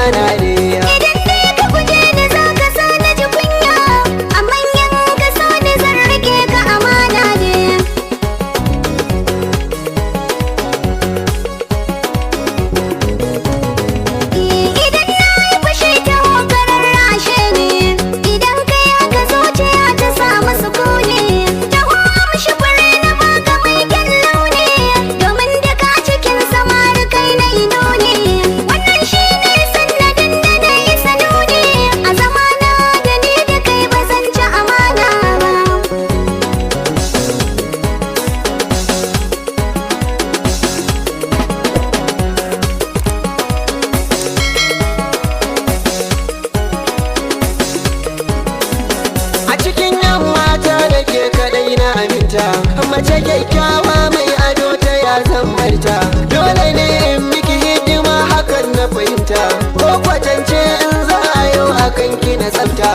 amana ne. Idan dai ka guje ni za ka sa na ji kunya, a manyan ka so ni zan rike ka amana ne. Idan na yi fushi ta hokarar rashe ne, idan ka yaga zuciya ta samu sukuni. Taho amshi fure na baka mai kyan launi, domin duka cikin samari kai na ido ne. Wannan shi ne sannadin da na yi sanuni, a zamana da ni da kai ba zan ci amana ba. A cikin yan mata da ke kadai na aminta, mace kyakkyawa mai ado ta ya zan barta. Dole ne in miki hidima hakan na fahimta, ko kwatance in za a yau akan ki na tsafta.